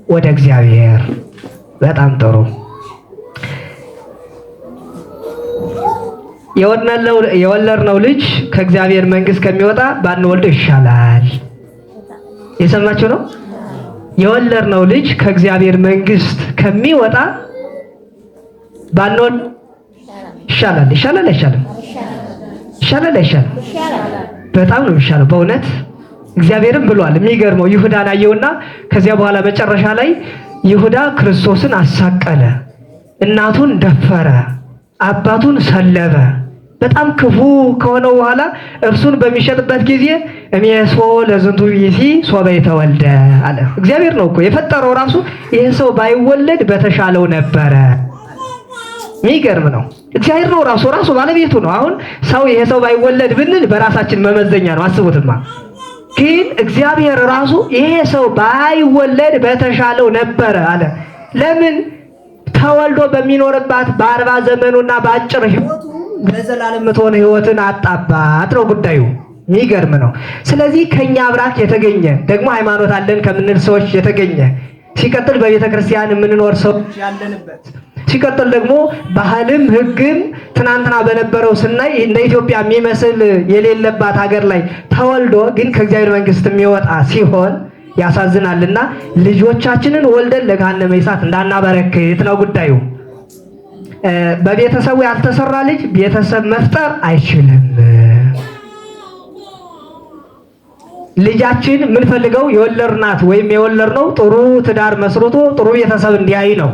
Speaker 1: ወደ እግዚአብሔር። በጣም ጥሩ። የወለድነው ልጅ ከእግዚአብሔር መንግስት ከሚወጣ ባንወልደው ይሻላል። የሰማችሁ ነው። የወለድነው ልጅ ከእግዚአብሔር መንግስት ከሚወጣ ባንወልድ ይሻላል። ይሻላል አይሻልም? ይሻላል አይሻልም? በጣም ነው የሚሻለው በእውነት። እግዚአብሔርም ብሏል። የሚገርመው ይሁዳን አየውና ከዚያ በኋላ መጨረሻ ላይ ይሁዳ ክርስቶስን አሳቀለ፣ እናቱን ደፈረ፣ አባቱን ሰለበ። በጣም ክፉ ከሆነው በኋላ እርሱን በሚሸጥበት ጊዜ እሚያስፎ ለዝንቱ ይሲ ሶበ የተወልደ አለ። እግዚአብሔር ነው እኮ የፈጠረው ራሱ ይሄ ሰው ባይወለድ በተሻለው ነበረ። የሚገርም ነው። እግዚአብሔር ነው ራሱ ባለቤቱ ነው። አሁን ሰው ይሄ ሰው ባይወለድ ብንል በራሳችን መመዘኛ ነው። አስቡትማ። ግን እግዚአብሔር ራሱ ይሄ ሰው ባይወለድ በተሻለው ነበረ አለ። ለምን? ተወልዶ በሚኖርባት በ40 ዘመኑና በአጭር ሕይወቱ ለዘላለም የምትሆን ሕይወትን አጣባት ነው ጉዳዩ። የሚገርም ነው። ስለዚህ ከኛ አብራክ የተገኘ ደግሞ ሃይማኖት አለን ከምንል ሰዎች የተገኘ ሲቀጥል በቤተ ክርስቲያን የምንኖር ሰዎች ያለንበት ሲቀጥል ደግሞ ባህልም ሕግም ትናንትና በነበረው ስናይ እንደ ኢትዮጵያ የሚመስል የሌለባት ሀገር ላይ ተወልዶ ግን ከእግዚአብሔር መንግስት የሚወጣ ሲሆን ያሳዝናልና ልጆቻችንን ወልደን ለገሃነመ እሳት እንዳናበረክት ነው ጉዳዩ። በቤተሰቡ ያልተሰራ ልጅ ቤተሰብ መፍጠር አይችልም። ልጃችን የምንፈልገው የወለድናት ወይም የወለድነው ጥሩ ትዳር መስርቶ ጥሩ ቤተሰብ እንዲያይ ነው።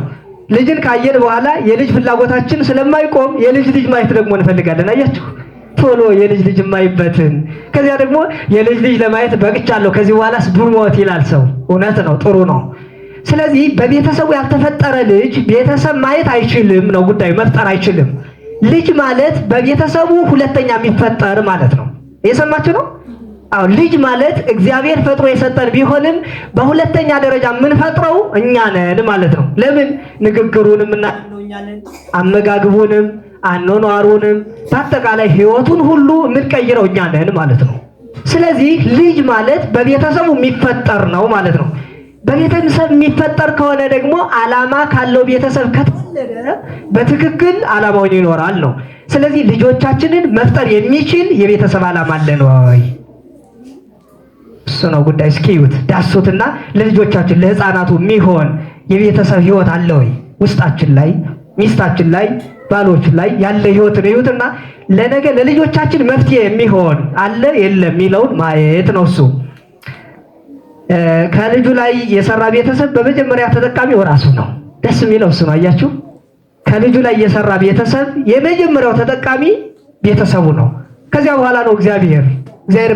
Speaker 1: ልጅን ካየን በኋላ የልጅ ፍላጎታችን ስለማይቆም የልጅ ልጅ ማየት ደግሞ እንፈልጋለን። አያችሁ ቶሎ የልጅ ልጅ ማይበትን ከዚያ ደግሞ የልጅ ልጅ ለማየት በቅቻለሁ ከዚህ በኋላስ ዱር ሞት ይላል ሰው። እውነት ነው፣ ጥሩ ነው። ስለዚህ በቤተሰቡ ያልተፈጠረ ልጅ ቤተሰብ ማየት አይችልም ነው ጉዳዩ፣ መፍጠር አይችልም። ልጅ ማለት በቤተሰቡ ሁለተኛ የሚፈጠር ማለት ነው። እየሰማችሁ ነው? አዎ ልጅ ማለት እግዚአብሔር ፈጥሮ የሰጠን ቢሆንም በሁለተኛ ደረጃ የምንፈጥረው እኛ ነን ማለት ነው። ለምን? ንግግሩንም እናነውኛለን፣ አመጋግቡንም፣ አኗኗሩንም በአጠቃላይ ህይወቱን ሁሉ የምንቀይረው እኛ ነን ማለት ነው። ስለዚህ ልጅ ማለት በቤተሰቡ የሚፈጠር ነው ማለት ነው። በቤተሰብ የሚፈጠር ከሆነ ደግሞ ዓላማ ካለው ቤተሰብ ከተወለደ በትክክል ዓላማውን ይኖራል ነው። ስለዚህ ልጆቻችንን መፍጠር የሚችል የቤተሰብ ዓላማ አለን ወይ? እሱ ነው ጉዳይ። እስኪዩት ዳሱትና ለልጆቻችን ለህፃናቱ የሚሆን የቤተሰብ ህይወት አለ ወይ? ውስጣችን ላይ ሚስታችን ላይ ባሎች ላይ ያለ ህይወትን እዩትና ለነገ ለልጆቻችን መፍትሄ የሚሆን አለ የለም የሚለውን ማየት ነው። እሱ ከልጁ ላይ የሰራ ቤተሰብ በመጀመሪያ ተጠቃሚው ራሱ ነው። ደስ የሚለው እሱ ነው። አያችሁ ከልጁ ላይ የሰራ ቤተሰብ የመጀመሪያው ተጠቃሚ ቤተሰቡ ነው። ከዚያ በኋላ ነው እግዚአብሔር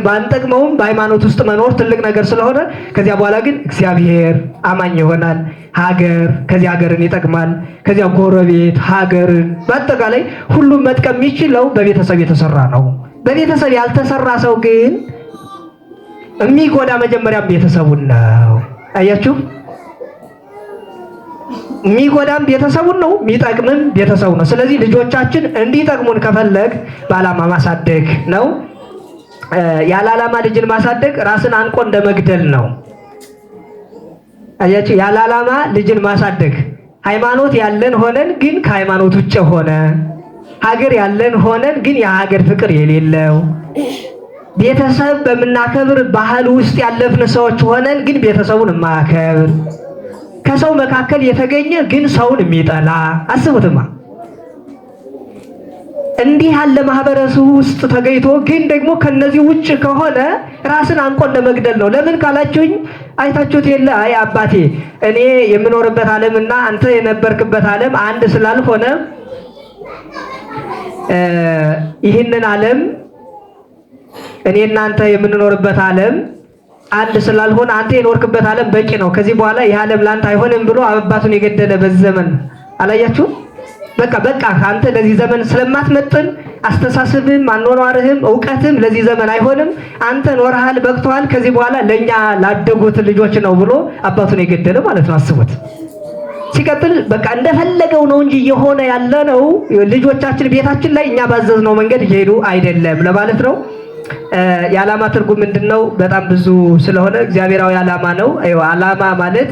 Speaker 1: ባንጠቅመውም በሃይማኖት ውስጥ መኖር ትልቅ ነገር ስለሆነ ከዚያ በኋላ ግን እግዚአብሔር አማኝ ይሆናል። ሀገር ከዚያ ሀገርን ይጠቅማል። ከዚያ ጎረቤት ሀገርን በአጠቃላይ ሁሉም መጥቀም የሚችለው በቤተሰብ የተሰራ ነው። በቤተሰብ ያልተሰራ ሰው ግን የሚጎዳ መጀመሪያም ቤተሰቡን ነው። አያችሁ የሚጎዳም ቤተሰቡን ነው፣ የሚጠቅምም ቤተሰቡ ነው። ስለዚህ ልጆቻችን እንዲጠቅሙን ከፈለግ በዓላማ ማሳደግ ነው። ያለ ዓላማ ልጅን ማሳደግ ራስን አንቆ እንደመግደል ነው። አያችሁ ያለ ዓላማ ልጅን ማሳደግ ሃይማኖት ያለን ሆነን ግን ከሃይማኖት ውጭ ሆነ፣ ሀገር ያለን ሆነን ግን የሀገር ፍቅር የሌለው፣ ቤተሰብ በምናከብር ባህል ውስጥ ያለፍን ሰዎች ሆነን ግን ቤተሰቡን የማያከብር፣ ከሰው መካከል የተገኘ ግን ሰውን የሚጠላ። አስቡትማ እንዲህ ያለ ማህበረሰብ ውስጥ ተገኝቶ ግን ደግሞ ከነዚህ ውጭ ከሆነ ራስን አንቆ እንደመግደል ነው። ለምን ካላችሁኝ አይታችሁት የለ አይ አባቴ እኔ የምኖርበት ዓለምና አንተ የነበርክበት ዓለም አንድ ስላልሆነ ይህንን ዓለም እኔ እናንተ የምንኖርበት ዓለም አንድ ስላልሆነ አንተ የኖርክበት ዓለም በቂ ነው፣ ከዚህ በኋላ ይህ ዓለም ላንተ አይሆንም ብሎ አባቱን የገደለ በዚህ ዘመን አላያችሁ? በቃ አንተ ለዚህ ዘመን ስለማትመጥን አስተሳሰብም አኗኗርህም ዕውቀትም ለዚህ ዘመን አይሆንም፣ አንተ ኖርሃል፣ በቅተዋል፣ ከዚህ በኋላ ለኛ ላደጉት ልጆች ነው ብሎ አባቱን የገደለ ማለት ነው። አስቡት። ሲቀጥል በቃ እንደፈለገው ነው እንጂ የሆነ ያለ ነው ልጆቻችን ቤታችን ላይ እኛ ባዘዝነው መንገድ እየሄዱ አይደለም ለማለት ነው። የዓላማ ትርጉም ምንድነው? በጣም ብዙ ስለሆነ እግዚአብሔራዊ ዓላማ ነው። ዓላማ ማለት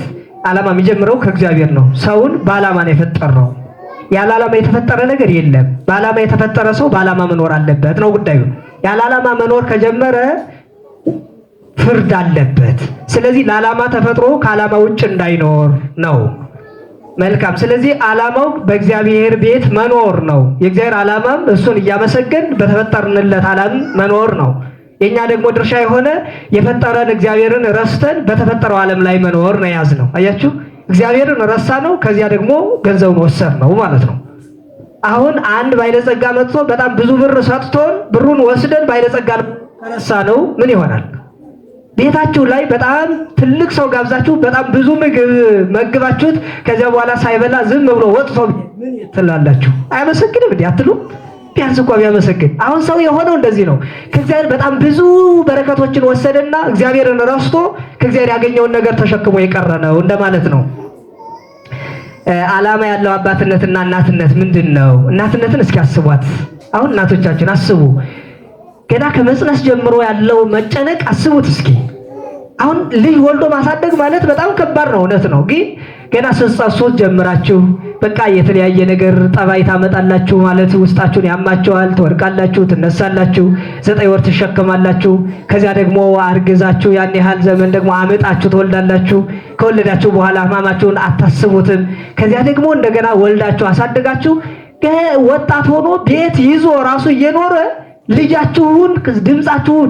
Speaker 1: ዓላማ የሚጀምረው ከእግዚአብሔር ነው። ሰውን በዓላማ ነው የፈጠረው። ያለ ዓላማ የተፈጠረ ነገር የለም። በዓላማ የተፈጠረ ሰው በዓላማ መኖር አለበት ነው ጉዳዩ። ያለ ዓላማ መኖር ከጀመረ ፍርድ አለበት። ስለዚህ ለዓላማ ተፈጥሮ ከዓላማ ውጭ እንዳይኖር ነው። መልካም። ስለዚህ ዓላማው በእግዚአብሔር ቤት መኖር ነው። የእግዚአብሔር ዓላማም እሱን እያመሰገን በተፈጠርንለት ዓለም መኖር ነው። የኛ ደግሞ ድርሻ የሆነ የፈጠረን እግዚአብሔርን ረስተን በተፈጠረው ዓለም ላይ መኖር ነው ያዝነው። አያችሁ እግዚአብሔርን ረሳ ነው። ከዚያ ደግሞ ገንዘቡን ወሰድ ነው ማለት ነው። አሁን አንድ ባለጸጋ መጥቶ በጣም ብዙ ብር ሰጥቶን ብሩን ወስደን ባለጸጋ ረሳ ነው ምን ይሆናል? ቤታችሁ ላይ በጣም ትልቅ ሰው ጋብዛችሁ በጣም ብዙ ምግብ መግባችሁት ከዚያ በኋላ ሳይበላ ዝም ብሎ ወጥቶ ምን ትላላችሁ? አያመሰግንም እንዴ አትሉ? ቢያንስ እንኳን ቢያመሰግን። አሁን ሰው የሆነው እንደዚህ ነው። ከእግዚአብሔር በጣም ብዙ በረከቶችን ወሰደና እግዚአብሔርን ረስቶ ከእግዚአብሔር ያገኘውን ነገር ተሸክሞ የቀረ ነው እንደማለት ነው። ዓላማ ያለው አባትነትና እናትነት ምንድን ነው? እናትነትን እስኪ አስቧት።
Speaker 2: አሁን እናቶቻችን አስቡ፣ ገና ከመጽነስ ጀምሮ ያለው መጨነቅ አስቡት እስኪ። አሁን ልጅ ወልዶ ማሳደግ ማለት በጣም ከባድ ነው፣ እውነት ነው። ግን ገና ስትጸንሱ ጀምራችሁ በቃ የተለያየ ነገር ጠባይ ታመጣላችሁ ማለት ውስጣችሁን ያማችኋል፣ ትወድቃላችሁ፣ ትነሳላችሁ፣ 9 ወር ትሸከማላችሁ። ከዚያ ደግሞ አርግዛችሁ ያን ያህል ዘመን ደግሞ አመጣችሁ ትወልዳላችሁ። ከወለዳችሁ በኋላ ህማማችሁን አታስቡትም። ከዚያ ደግሞ እንደገና ወልዳችሁ አሳድጋችሁ ወጣት ሆኖ ቤት ይዞ ራሱ እየኖረ ልጃችሁን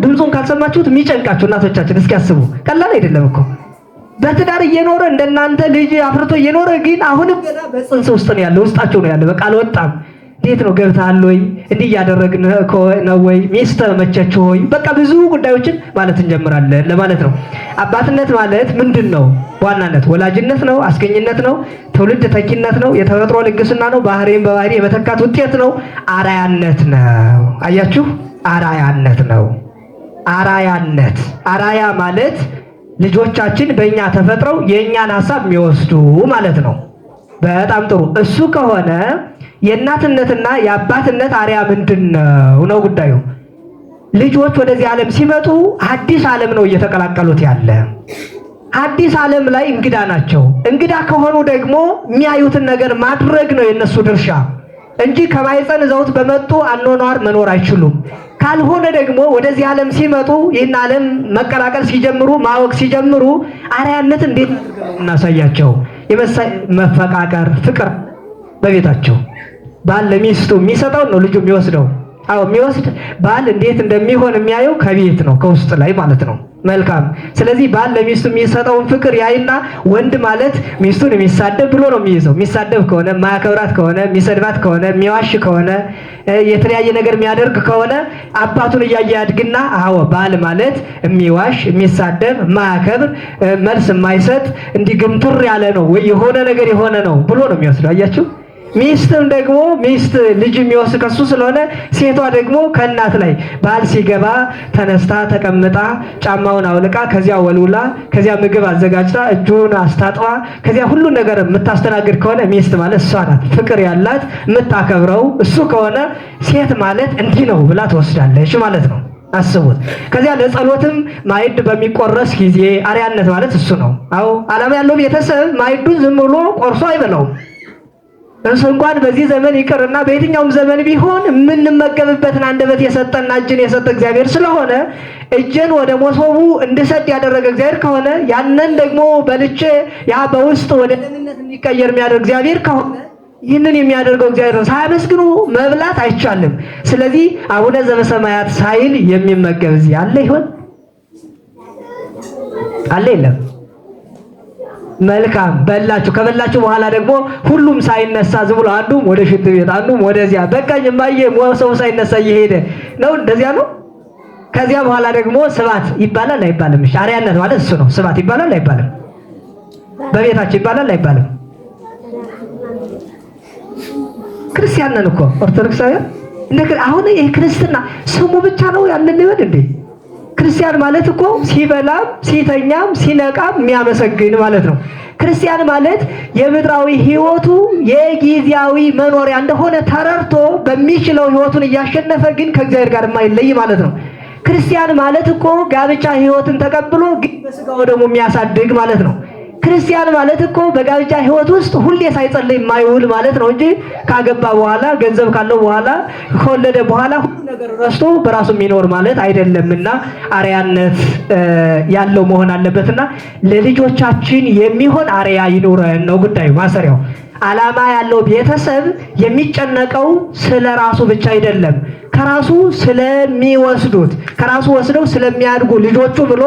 Speaker 2: ድምፁን ካልሰማችሁት የሚጨንቃችሁ እናቶቻችን እስኪ አስቡ። ቀላል አይደለም እኮ በትዳር እየኖረ እንደናንተ ልጅ አፍርቶ እየኖረ ግን አሁንም ገና በጽንስ ውስጥ ነው ያለው፣ ውስጣቸው ነው ያለው። በቃ አልወጣም። እንዴት ነው ገብተሃል ወይ? እንዲህ እያደረግን ነው ወይ? ሚስት መቸች ሆይ? በቃ ብዙ ጉዳዮችን ማለት እንጀምራለን ለማለት ነው። አባትነት ማለት ምንድን ነው? በዋናነት ወላጅነት ነው፣ አስገኝነት ነው፣ ትውልድ ተኪነት ነው፣ የተፈጥሮ ልግስና ነው፣ ባህሪን በባህሪ የመተካት ውጤት ነው፣ አራያነት ነው። አያችሁ፣ አራያነት ነው። አራያ ማለት ልጆቻችን በእኛ ተፈጥረው የእኛን ሀሳብ የሚወስዱ ማለት ነው። በጣም ጥሩ። እሱ ከሆነ የእናትነትና የአባትነት አርያ ምንድን ነው ጉዳዩ። ልጆች ወደዚህ ዓለም ሲመጡ አዲስ ዓለም ነው እየተቀላቀሉት ያለ። አዲስ ዓለም ላይ እንግዳ ናቸው። እንግዳ ከሆኑ ደግሞ የሚያዩትን ነገር ማድረግ ነው የነሱ ድርሻ እንጂ ከማይፀን ዘውት በመጡ አኗኗር መኖር አይችሉም። ካልሆነ ደግሞ ወደዚህ ዓለም ሲመጡ ይህን ዓለም መቀላቀል ሲጀምሩ ማወቅ ሲጀምሩ አርያነት እንዴት እናሳያቸው? መፈቃቀር፣ ፍቅር በቤታቸው ባል ለሚስቱ የሚሰጠው ነው ልጁ የሚወስደው። አዎ የሚወስድ ባል እንዴት እንደሚሆን የሚያየው ከቤት ነው፣ ከውስጥ ላይ ማለት ነው። መልካም። ስለዚህ ባል ለሚስቱ የሚሰጠውን ፍቅር ያይና ወንድ ማለት ሚስቱን የሚሳደብ ብሎ ነው የሚይዘው። የሚሳደብ ከሆነ ማያከብራት ከሆነ የሚሰድባት ከሆነ የሚዋሽ ከሆነ የተለያየ ነገር የሚያደርግ ከሆነ አባቱን እያየ ያድግና አዎ ባል ማለት የሚዋሽ የሚሳደብ ማያከብር መልስ የማይሰጥ እንዲህ ግምትር ያለ ነው ወይ የሆነ ነገር የሆነ ነው ብሎ ነው የሚወስደው። አያችሁ። ሚስትም ደግሞ ሚስት ልጅ የሚወስድ ከሱ ስለሆነ ሴቷ ደግሞ ከእናት ላይ ባል ሲገባ ተነስታ ተቀምጣ ጫማውን አውልቃ ከዚያ ወልውላ ከዚያ ምግብ አዘጋጅታ እጁን አስታጥባ ከዚያ ሁሉ ነገር የምታስተናግድ ከሆነ ሚስት ማለት እሷ ናት። ፍቅር ያላት የምታከብረው እሱ ከሆነ ሴት ማለት እንዲህ ነው ብላ ትወስዳለች ማለት ነው። አስቡት። ከዚያ ለጸሎትም ማዕድ በሚቆረስ ጊዜ አርያነት ማለት እሱ ነው። አዎ ዓላማ ያለው ቤተሰብ ማዕዱን ዝም ብሎ ቆርሶ አይበላውም። እሱ እንኳን በዚህ ዘመን ይቅርና በየትኛውም ዘመን ቢሆን የምንመገብበትን አንደበት የሰጠና እጅን የሰጠ እግዚአብሔር ስለሆነ እጅን ወደ መሶቡ እንድሰድ ያደረገ እግዚአብሔር ከሆነ ያንን ደግሞ በልቼ ያ በውስጥ ወደ ደህንነት እንዲቀየር የሚያደርግ እግዚአብሔር ከሆነ ይህንን የሚያደርገው እግዚአብሔር ነው። ሳያመስግኑ መብላት አይቻልም። ስለዚህ አቡነ ዘበሰማያት ሳይል የሚመገብ እዚህ አለ ይሆን? አለ የለም? መልካም በላችሁ። ከበላችሁ በኋላ ደግሞ ሁሉም ሳይነሳ ዝም ብሎ አንዱም ወደ ሽንት ቤት አንዱም ወደዚያ በቃኝ እማዬ ሰው ሳይነሳ እየሄደ ነው። እንደዚያ ነው። ከዚያ በኋላ ደግሞ ስባት ይባላል አይባልም? እሺ አርያነት ማለት እሱ ነው። ስባት ይባላል አይባልም? በቤታችን ይባላል አይባልም? ክርስቲያን ነን እኮ ኦርቶዶክሳውያን። አሁን ይሄ ክርስትና ስሙ ብቻ ነው ያለን ይወድ እንዴ? ክርስቲያን ማለት እኮ ሲበላም ሲተኛም ሲነቃም የሚያመሰግን ማለት ነው። ክርስቲያን ማለት የምድራዊ ሕይወቱ የጊዜያዊ መኖሪያ እንደሆነ ተረድቶ በሚችለው ሕይወቱን እያሸነፈ ግን ከእግዚአብሔር ጋር የማይለይ ማለት ነው። ክርስቲያን ማለት እኮ ጋብቻ ሕይወትን ተቀብሎ ግን በስጋው ደግሞ የሚያሳድግ ማለት ነው። ክርስቲያን ማለት እኮ በጋብቻ ሕይወት ውስጥ ሁሌ ሳይጸልይ የማይውል ማለት ነው እንጂ ካገባ በኋላ ገንዘብ ካለው በኋላ ከወለደ በኋላ ሁሉ ነገር ረስቶ በራሱ የሚኖር ማለት አይደለምና አርያነት ያለው መሆን አለበትና ለልጆቻችን የሚሆን አርያ ይኖረን ነው ጉዳዩ ማሰሪያው። ዓላማ ያለው ቤተሰብ የሚጨነቀው ስለ ራሱ ብቻ አይደለም፣ ከራሱ ስለሚወስዱት ከራሱ ወስደው ስለሚያድጉ ልጆቹ ብሎ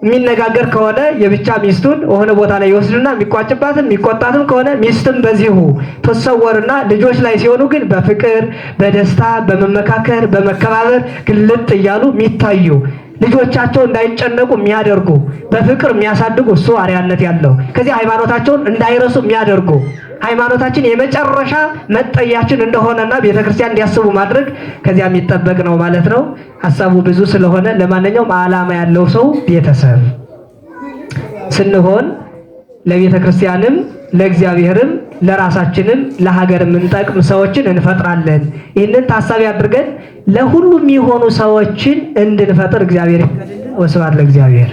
Speaker 2: የሚነጋገር ከሆነ የብቻ ሚስቱን የሆነ ቦታ ላይ ይወስድና የሚቋጭባትም የሚቆጣትም ከሆነ ሚስትም በዚሁ ተሰወርና ልጆች ላይ ሲሆኑ ግን በፍቅር በደስታ በመመካከር በመከባበር ግልጥ እያሉ የሚታዩ ልጆቻቸው እንዳይጨነቁ የሚያደርጉ በፍቅር የሚያሳድጉ እሱ አርያነት ያለው ከዚህ ሃይማኖታቸውን እንዳይረሱ የሚያደርጉ ሃይማኖታችን የመጨረሻ መጠያችን እንደሆነና ቤተክርስቲያን እንዲያስቡ ማድረግ ከዚያ የሚጠበቅ ነው ማለት ነው። ሐሳቡ ብዙ ስለሆነ ለማንኛውም ዓላማ ያለው ሰው ቤተሰብ ስንሆን ለቤተክርስቲያንም ለእግዚአብሔርም ለራሳችንም ለሀገር የምንጠቅም ሰዎችን እንፈጥራለን። ይህንን ታሳቢ አድርገን ለሁሉም የሆኑ ሰዎችን እንድንፈጥር እግዚአብሔር ይፍቀድልን። ወስብሐት ለእግዚአብሔር።